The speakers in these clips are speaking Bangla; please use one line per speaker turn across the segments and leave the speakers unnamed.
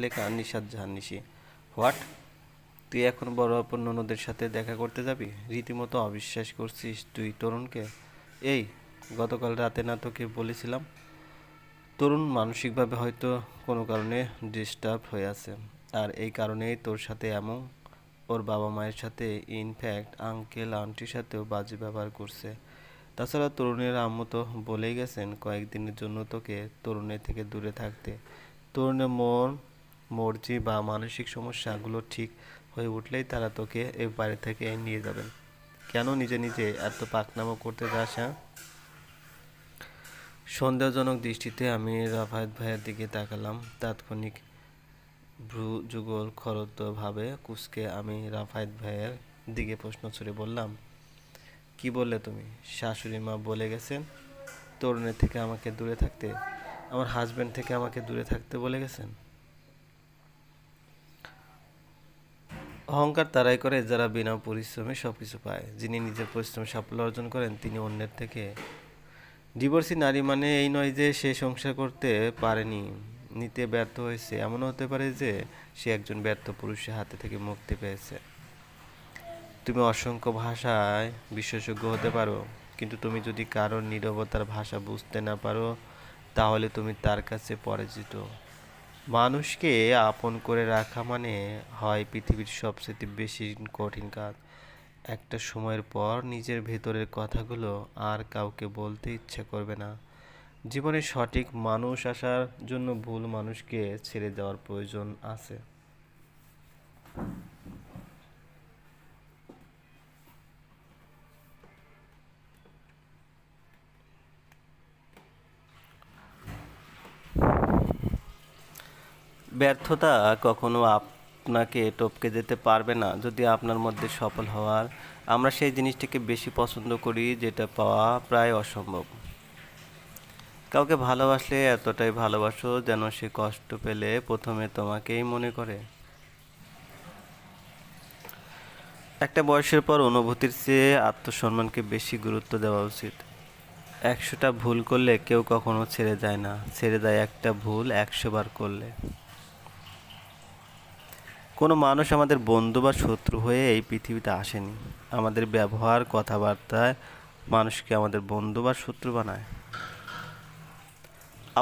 লেখা নিশাত জাহান নিশি। হোয়াট? তুই এখন বড় আপন ননদের সাথে দেখা করতে যাবি? রীতিমতো অবিশ্বাস করছিস তুই তরুণকে? এই, গতকাল রাতে না তোকে বলেছিলাম তরুণ মানসিকভাবে হয়তো কোনো কারণে ডিস্টার্ব হয়ে আছে, আর এই কারণেই তোর সাথে এমন, ওর বাবা মায়ের সাথে, ইনফ্যাক্ট আঙ্কেল আন্টির সাথেও বাজে ব্যবহার করছে। তাছাড়া তরুণের আম্মু তো বলেই গেছেন কয়েকদিনের জন্য তোকে তরুণের থেকে দূরে থাকতে। তরুণের মন মর্জি বা মানসিক সমস্যাগুলো ঠিক হয়ে উঠলেই তারা তোকে এই বাড়ি থেকে নিয়ে যাবেন। কেন নিজে নিজে এত পাকনামো করতে যাস? হ্যাঁ? সন্দেহজনক দৃষ্টিতে আমি রাফায়েত ভাইয়ের দিকে তাকালাম। তাৎক্ষণিক ভ্রু যুগল খরতভাবে কুঁচকে আমি রাফায়েত ভাইয়ের দিকে প্রশ্ন ছুড়ে বললাম, কি বললে তুমি? শাশুড়ি মা বলে গেছেন তরুণের থেকে আমাকে দূরে থাকতে? আমার হাজব্যান্ড থেকে আমাকে দূরে থাকতে বলে গেছেন? অহংকার তারাই করে যারা বিনা পরিশ্রমে সব কিছু পায়। যিনি নিজের পরিশ্রমে সাফল্য অর্জন করেন তিনি অন্যের থেকে। ডিভোর্সি নারী মানে এই নয় যে সে সংসার করতে পারেনি, নিতে ব্যর্থ হয়েছে। এমনও হতে পারে যে সে একজন ব্যর্থ পুরুষের হাতে থেকে মুক্তি পেয়েছে। তুমি অসংখ্য ভাষায় বিশেষজ্ঞ হতে পারো, কিন্তু তুমি যদি কারোর নীরবতার ভাষা বুঝতে না পারো তাহলে তুমি তার কাছে পরাজিত। মানুষকে আপন করে রাখা মানে হয় পৃথিবীর সবচেয়ে বেশি কঠিন কাজ। একটা সময়ের পর নিজের ভেতরের কথাগুলো আর কাউকে বলতে ইচ্ছে করবে না। জীবনে সঠিক মানুষ আসার জন্য ভুল মানুষকে ছেড়ে দেওয়ার প্রয়োজন আছে। ব্যর্থতা কখনো আপনাকে টপকে যেতে পারবে না যদি আপনার মধ্যে সফল হওয়ার আমরা সেই জিনিসটাকে বেশি পছন্দ করি যেটা পাওয়া প্রায় অসম্ভব। কাউকে ভালোবাসলে এতটাই ভালোবাসো যেন সে কষ্ট পেলে প্রথমে তোমাকেই মনে করে। একটা বয়সের পর অনুভূতির চেয়ে আত্মসম্মানকে বেশি গুরুত্ব দেওয়া উচিত। 100টা ভুল করলে কেউ কখনো ছেড়ে যায় না, ছেড়ে যায় একটা ভুল 100বার করলে। কোনো মানুষ আমাদের বন্ধু বা শত্রু হয়ে এই পৃথিবীতে আসেনি। আমাদের ব্যবহার, কথাবার্তায় মানুষকে আমাদের বন্ধু বা শত্রু বানায়।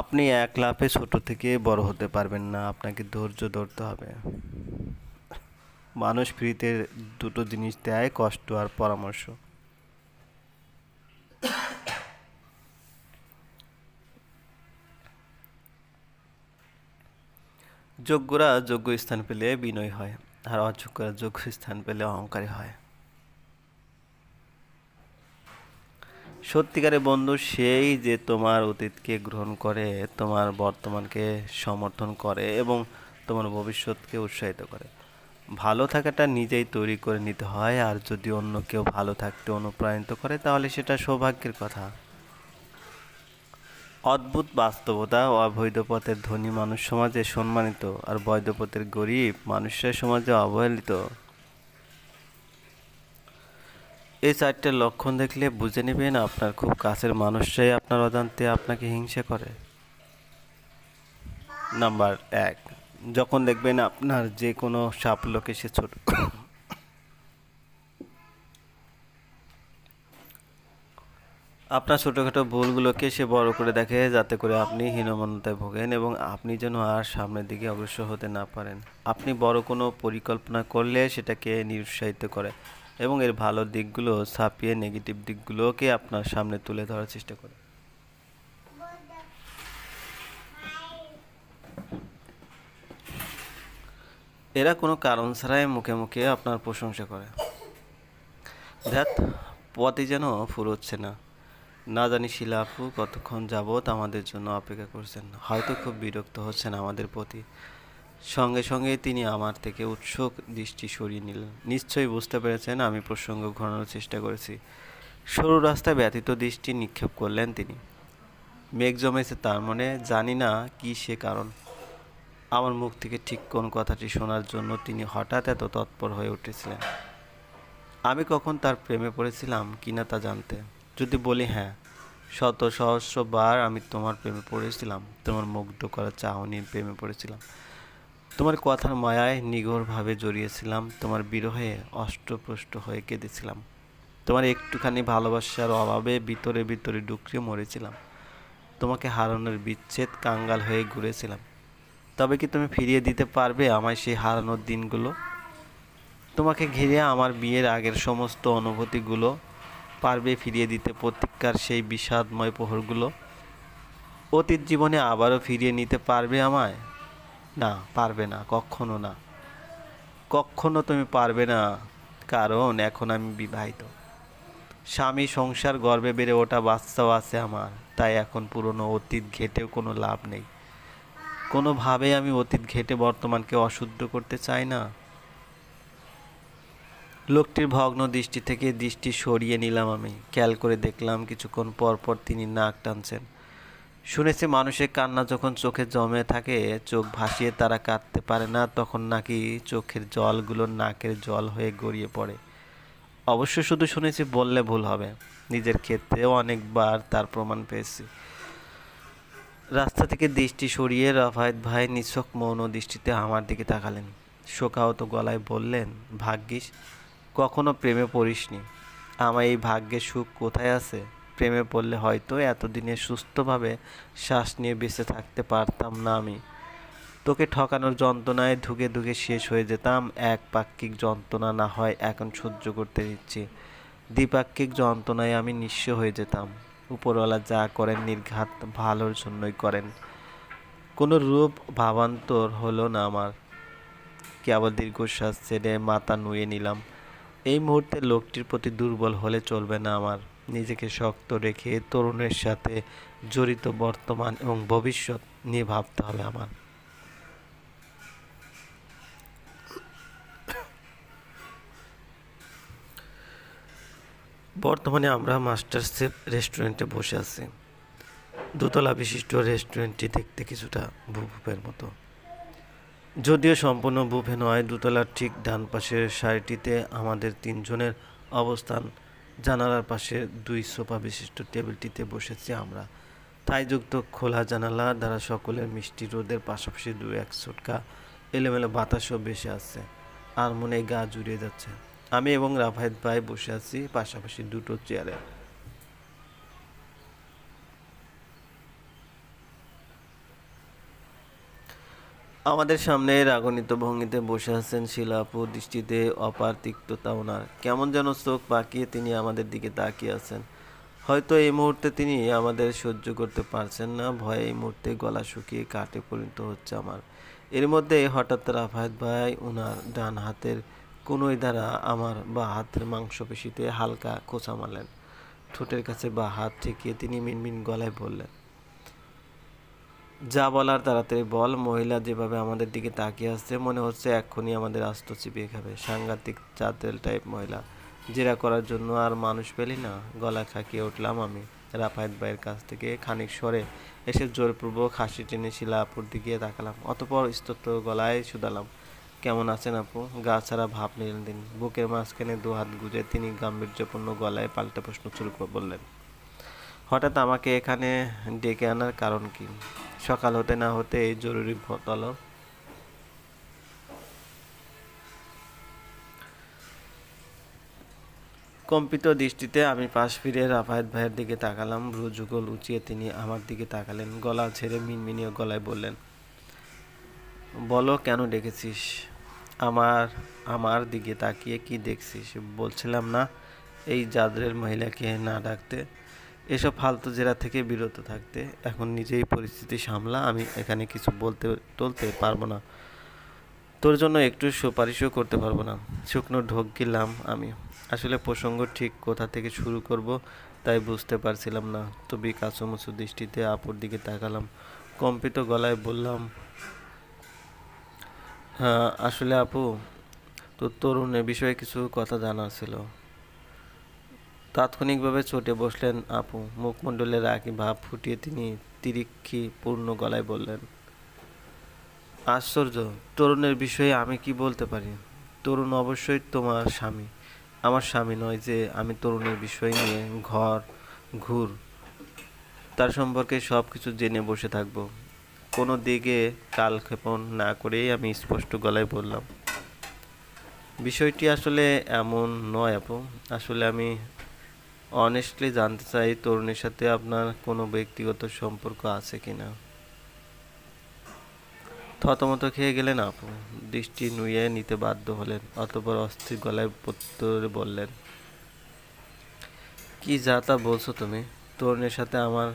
আপনি এক লাফে ছোট থেকে বড় হতে পারবেন না, আপনাকে ধৈর্য ধরতে হবে। মানুষ ফ্রিতে দুটো জিনিস দেয়, কষ্ট আর পরামর্শ। যোগ্যরা যোগ্য স্থান পেলে বিনয় হয়, আর অযোগ্যরা যোগ্য স্থান পেলে অহংকারী হয়। সত্যিকারের বন্ধু সেই যে তোমার অতীতকে গ্রহণ করে, তোমার বর্তমানকে সমর্থন করে এবং তোমার ভবিষ্যৎকে উৎসাহিত করে। ভালো থাকাটা নিজেই তৈরি করে নিতে হয়, আর যদি অন্য কেউ ভালো থাকতে অনুপ্রাণিত করে তাহলে সেটা সৌভাগ্যের কথা। অদ্ভুত বাস্তবতা, অবৈধ পথের ধনী মানুষ সমাজে সম্মানিত, আর বৈধ পথের গরিব মানুষরা সমাজে অবহেলিত। এই 4টে লক্ষণ দেখলে বুঝে নেবেন আপনার খুব কাছের মানুষরাই আপনার অজান্তে আপনাকে হিংসা করে। নাম্বার 1, যখন দেখবেন আপনার যে কোনো সাফল্যকে সে ছোট আপনার ছোটোখাটো ভুলগুলোকে সে বড় করে দেখে যাতে করে আপনি হীনমন্যতায় ভোগেন এবং আপনি যেন আর সামনের দিকে অগ্রসর হতে না পারেন। আপনি বড় কোনো পরিকল্পনা করলে সেটাকে নিরুৎসাহিত করে এবং এর ভালো দিকগুলো ছাপিয়ে নেগেটিভ দিকগুলোকে আপনার সামনে তুলে ধরার চেষ্টা করে। এরা কোনো কারণ ছাড়াই মুখে মুখে আপনার প্রশংসা করে। ধ্যাত, পথে যেন ফুরোচ্ছে না। না জানি শিলা আপু কতক্ষণ যাবৎ আমাদের জন্য অপেক্ষা করছেন, হয়তো খুব বিরক্ত হচ্ছেন আমাদের প্রতি। সঙ্গে সঙ্গে তিনি আমার থেকে উৎসুক দৃষ্টি সরিয়ে নিলেন। নিশ্চয়ই বুঝতে পেরেছেন আমি প্রসঙ্গ ঘোরানোর চেষ্টা করেছি। সরু রাস্তায় ব্যথিত দৃষ্টি নিক্ষেপ করলেন তিনি। মেঘ জমেছে তার মনে, জানি না কি সে কারণ। আমার মুখ থেকে ঠিক কোন কথাটি শোনার জন্য তিনি হঠাৎ এত তৎপর হয়ে উঠেছিলেন। আমি কখন তার প্রেমে পড়েছিলাম কিনা তা জানতে? যদি বলি হ্যাঁ, শত সহস্রবার আমি তোমার প্রেমে পড়েছিলাম, তোমার মুগ্ধ করা চাহনির প্রেমে পড়েছিলাম। তোমার কথার মায়ায় নিগড়ভাবে জড়িয়েছিলাম, তোমার বিরহে অষ্টপ্রষ্ট হয়ে কেঁদেছিলাম, তোমার একটুখানি ভালোবাসার অভাবে ভিতরে ভিতরে ডুকরে মরেছিলাম, তোমাকে হারানোর বিচ্ছেদ কাঙ্গাল হয়ে ঘুরেছিলাম। তবে কি তুমি ফিরিয়ে দিতে পারবে আমায় সেই হারানোর দিনগুলো? তোমাকে ঘিরে আমার বিয়ের আগের সমস্ত অনুভূতিগুলো পারবে ফিরিয়ে দিতে প্রতীক্ষার সেই বিষাদময় প্রহরগুলো? অতীত জীবনে আবারও ফিরিয়ে নিতে পারবে আমায়? না, পারবে না, কখনো না, কখনো তুমি পারবে না। কারণ এখন আমি বিবাহিত, স্বামী, সংসার, গর্ভে বেড়ে ওঠা বাচ্চাও আছে আমার। তাই এখন পুরনো অতীত ঘেঁটেও কোনো লাভ নেই। কোনোভাবে আমি অতীত ঘেঁটে বর্তমানকে অশুদ্ধ করতে চাই না। লোকটির ভগ্ন দৃষ্টি থেকে দৃষ্টি সরিয়ে নিলাম আমি। খেয়াল করে দেখলাম কিছুক্ষণ পর পর তিনি নাক টানছেন। শুনেছি মানুষের কান্না যখন চোখে জমে থাকে, চোখ ভাসিয়ে তারা কাঁদতে পারে না, তখন নাকি চোখের জলগুলো নাকের জল হয়ে গড়িয়ে পড়ে। অবশ্য শুধু শুনেছি বললে ভুল হবে, নিজের ক্ষেত্রেও অনেকবার তার প্রমাণ পেয়েছি। রাস্তা থেকে দৃষ্টি সরিয়ে রাফায়েত ভাই নিছক মৌন দৃষ্টিতে আমার দিকে তাকালেন। শোকাহত গলায় বললেন, ভাগ্যিস কখনো প্রেমে পড়িসনি। আমার এই ভাগ্যের সুখ কোথায় আছে? প্রেমে পড়লে হয়তো এতদিনে সুস্থভাবে শ্বাস নিয়ে বেঁচে থাকতে পারতাম না আমি। তোকে ঠকানোর যন্ত্রণায় ধুকে ধুকে শেষ হয়ে যেতাম। একপাক্ষিক যন্ত্রণা না হয় এখন সহ্য করতে দিচ্ছি, দ্বিপাক্ষিক যন্ত্রণায় আমি নিঃস্ব হয়ে যেতাম। উপরওয়ালা যা করেন নির্ঘাত ভালোর জন্যই করেন। কোনো রূপ ভাবান্তর হলো না আমার। কেবল দীর্ঘশ্বাস ছেড়ে মাথা নুয়ে নিলাম। এই মুহূর্তে লোকটির প্রতি দুর্বল হলে চলবে না আমার। নিজেকে শক্ত রেখে তরুণের সাথে জড়িত বর্তমান এবং ভবিষ্যৎ নিয়ে ভাবতে হবে আমার। বর্তমানে আমরা মাস্টার শেফ রেস্টুরেন্টে বসে আছি। দোতলা বিশিষ্ট রেস্টুরেন্টটি দেখতে কিছুটা বুফের মতো, যদিও সম্পূর্ণ বুফে নয়। দোতলার ঠিক ডান পাশের সারিটিতে আমাদের তিনজনের অবস্থান। জানালার পাশে দুই সোফা বিশিষ্ট টেবিলটিতে বসেছি আমরা। তাইযুক্ত খোলা জানালা দ্বারা সকলের মিষ্টি রোদের পাশাপাশি দু এক ছোটকা এলোমেলো বাতাসও বেশি আছে, আর মনে গা জুড়িয়ে যাচ্ছে। আমি এবং রাফায়েত ভাই বসে আছি পাশাপাশি দুটো চেয়ারে। আমাদের সামনে রাগান্বিত ভঙ্গিতে বসে আছেন শিলা আপু, দৃষ্টিতে অপার তিক্ততা ওনার। কেমন যেন চোখ পাকিয়ে তিনি আমাদের দিকে তাকিয়ে আছেন। হয়তো এই মুহূর্তে তিনি আমাদের সহ্য করতে পারছেন না, ভয়ে এই মুহূর্তে গলা শুকিয়ে কাঠে পরিণত হচ্ছে আমার। এর মধ্যে হঠাৎ রাফায়েত ভাই ওনার ডান হাতের কনুই দ্বারা আমার বা হাতের মাংসপেশিতে হালকা খোঁচা মারলেন। ঠোঁটের কাছে বা হাত ঠেকিয়ে তিনি মিনমিন গলায় বললেন, যা বলার তাড়াতাড়ি বল। মহিলা যেভাবে আমাদের দিকে তাকিয়ে আসছে, মনে হচ্ছে এক্ষুনি আমাদের আস্ত চিবিয়ে খাবে। সাংঘাতিক চাতেল টাইপ মহিলা। জেরা করার জন্য আর মানুষ পেলি না। গলা খাকিয়ে উঠলাম আমি। রাফায়েত ভাইয়ের কাছ থেকে খানিক সরে এসে জোরপূর্বক হাসি টেনে শিলা আপুর দিকে তাকালাম। অতঃপর স্তব্ধ গলায় শুধালাম, কেমন আছেন আপু? গা ছাড়া ভাব নিলেন তিনি। বুকের মাঝখানে দু হাত গুজে তিনি গাম্ভীর্যপূর্ণ গলায় পাল্টা প্রশ্ন শুরু বললেন, হঠাৎ আমাকে এখানে ডেকে আনার কারণ কি? সকাল হতে না হতে এই জরুরি তলব? কম্পিত দৃষ্টিতে আমি পাশ ফিরে রাফায়েত ভাইয়ের দিকে তাকালাম। ভ্রু যুগল উঁচিয়ে তিনি আমার দিকে তাকালেন। গলা ছেড়ে মিনমিনিয়ে গলায় বললেন, বলো কেন ডেকেছিস? আমার আমার দিকে তাকিয়ে কি দেখছিস? বলছিলাম না এই জাদরের মহিলাকে না ডাকতে, এসব ফালতু জেরা থেকে বিরত থাকতে। এখন নিজেই পরিস্থিতি সামলা, আমি এখানে কিছু বলতে টলতে পারবো না, তোর জন্য একটু সুপারিশও করতে পারবো না। শুকনো ঢোক গিললাম আমি। আসলে প্রসঙ্গ ঠিক কোথা থেকে শুরু করব তাই বুঝতে পারছিলাম না। তবে কাঁচুমুচু দৃষ্টিতে আপুর দিকে তাকালাম। কম্পিত গলায় বললাম, হ্যাঁ আসলে আপু, তোর তরুণের বিষয়ে কিছু কথা জানার ছিল। তাৎক্ষণিকভাবে চটে বসলেন আপু। মুখমণ্ডলে রাগী ভাব ফুটিয়ে তিনি তিরিক্ষি পূর্ণ গলায় বললেন, আশ্চর্য, তরুণের বিষয়ে আমি কি বলতে পারি? তরুণ অবশ্যই তোমার স্বামী, আমার স্বামী নয় যে আমি তরুণের বিষয় নিয়ে ঘর ঘুর তার সম্পর্কে সব কিছু জেনে বসে থাকবো। কোনো দিকে কালক্ষেপণ না করেই আমি স্পষ্ট গলায় বললাম, বিষয়টি আসলে এমন নয় আপু। আসলে আমি অনেস্টলি জানতে চাই তরুণীর সাথে আপনার কোনো ব্যক্তিগত সম্পর্ক আছে কিনা। থতমত খেয়ে গেলেন আপু, দৃষ্টি নুইয়ে নিতে বাধ্য হলেন। অতঃপর অস্থির গলায় প্রত্যুত্তরে বললেন, কি যা তা বলছো তুমি? তরুণের সাথে আমার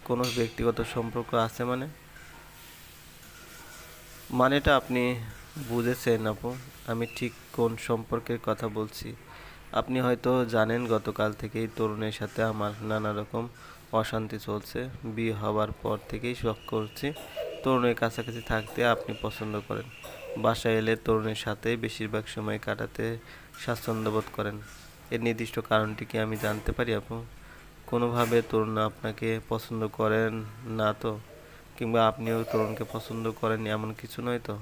কোনো ব্যক্তিগত সম্পর্ক আছে মানে? মানেটা আপনি বুঝেছেন আপু? আমি ঠিক কোন সম্পর্কের কথা বলছি? আপনি হয়তো জানেন গতকাল থেকেই তরুণের সাথে আমার নানা রকম অশান্তি চলছে। বিয়ে হবার পর থেকেই শখ করছি তরুণের কাছাকাছি থাকতে আপনি পছন্দ করেন। বাসায় এলে তরুণের সাথেই বেশিরভাগ সময় কাটাতে স্বাচ্ছন্দ্য বোধ করেন। এর নির্দিষ্ট কারণটি কি আমি জানতে পারি আপু? কোনোভাবে তরুণ আপনাকে পছন্দ করেন না তো? কিংবা আপনিও তরুণকে পছন্দ করেন এমন কিছু নয় তো?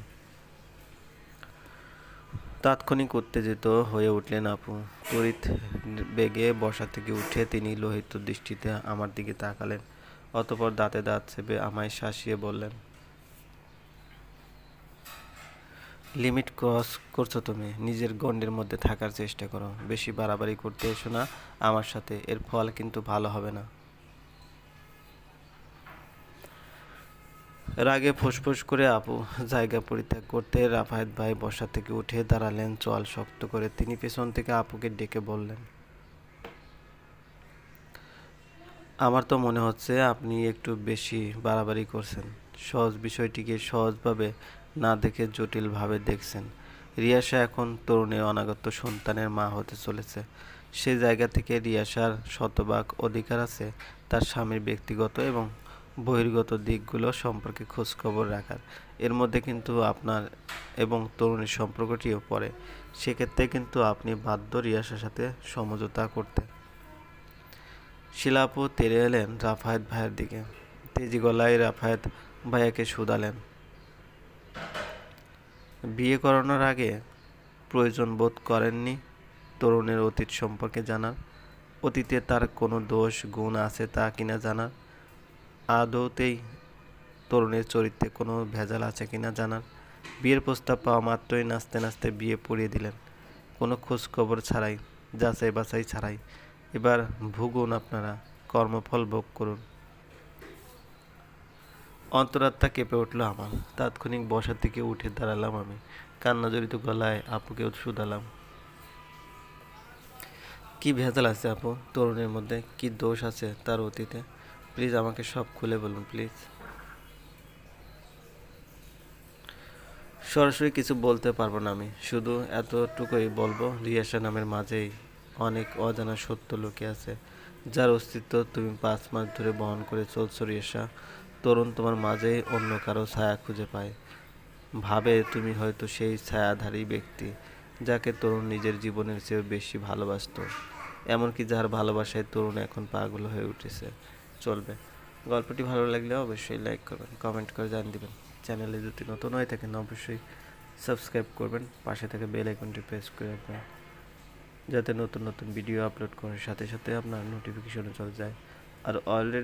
তাৎক্ষণিক উত্তেজিত হয়ে উঠলেন আপু। তড়িৎ বেগে বসা থেকে উঠে তিনি লোহিত দৃষ্টিতে আমার দিকে তাকালেন। অতঃপর দাঁতে দাঁত চেপে আমায় শাসিয়ে বললেন, লিমিট ক্রস করছো তুমি। নিজের গণ্ডের মধ্যে থাকার চেষ্টা করো। বেশি বাড়াবাড়ি করতে এসো না আমার সাথে, এর ফল কিন্তু ভালো হবে না। রাগে ফুসফুস করে আপু জায়গা পরিত্যাগ করতে রাফায়েত ভাই বসা থেকে উঠে দাঁড়ালেন চোয়াল শক্ত করে। তিনি পেছন থেকে আপুকে ডেকে বললেন, আমার তো মনে হচ্ছে আপনি একটু বেশি বাড়াবাড়ি করছেন। সহজ বিষয়টিকে সহজভাবে না দেখে জটিলভাবে দেখছেন। রিয়াসা এখন তরুণের অনাগত সন্তানের মা হতে চলেছে। সে জায়গা থেকে রিয়াসার শতভাগ অধিকার আছে তার স্বামীর ব্যক্তিগত এবং বহির্গত দিকগুলো সম্পর্কে খোঁজখবর রাখার। এর মধ্যে কিন্তু আপনার এবং তরুণীর সম্পর্কটিও পড়ে। সেক্ষেত্রে কিন্তু আপনি বাধ্য রিয়াসার সাথে সমঝোতা করতে। শিলা আপু তেড়ে এলেন রাফায়েত ভাইয়ের দিকে। তেজি গলায় রাফায়েত ভাইয়াকে শুধালেন, বিয়ে করানোর আগে প্রয়োজন বোধ করেননি তরুণের অতীত সম্পর্কে জানার? অতীতে তার কোনো দোষ গুণ আছে তা কিনা জানার? আদৌতেই তরুণের চরিত্রে কোনো ভেজাল আছে কিনা জানার? বিয়ের প্রস্তাব পাওয়া মাত্রই নাচতে নাচতে বিয়ে পড়িয়ে দিলেন, কোনো খোঁজ খবর ছাড়াই, যাচাই বাছাই ছাড়াই। এবার ভুগুন আপনারা, কর্মফল ভোগ করুন। অন্তরাত্মা কেঁপে উঠল আমার। তাৎক্ষণিক বসা থেকে উঠে দাঁড়ালাম আমি। কান্নাজড়িত গলায় আপুকে শুধালাম, কি ভেজাল আছে আপু তরুণের মধ্যে? কি দোষ আছে তার অতীতে? প্লিজ আমাকে সব খুলে বলুন প্লিজ। সরাসরি কিছু বলতে পারবো না আমি, শুধু এতটুকুই বলবো, রিয়াসা নামের মাঝেই অনেক অজানা সত্য লুকিয়ে আছে, যার অস্তিত্ব তুমি 5 মাস ধরে বহন করে চলছো রিয়াসা। তরুণ তোমার মাঝেই অন্য কারো ছায়া খুঁজে পায়, ভাবে তুমি হয়তো সেই ছায়াধারী ব্যক্তি যাকে তরুণ নিজের জীবনের চেয়েও বেশি ভালোবাসতো, এমনকি যার ভালোবাসায় তরুণ এখন পাগল হয়ে উঠেছে। চলবে। গল্পটি ভালো লাগলে অবশ্যই লাইক করবেন, কমেন্ট করে জানিয়ে দেবেন। চ্যানেলে যদি নতুন হয়ে থাকেন অবশ্যই সাবস্ক্রাইব করবেন, পাশে থেকে বেল আইকনটি প্রেস করে রাখবেন যাতে নতুন নতুন ভিডিও আপলোড করার সাথে সাথে আপনার নোটিফিকেশনে চলে যায়। আর অলরেডি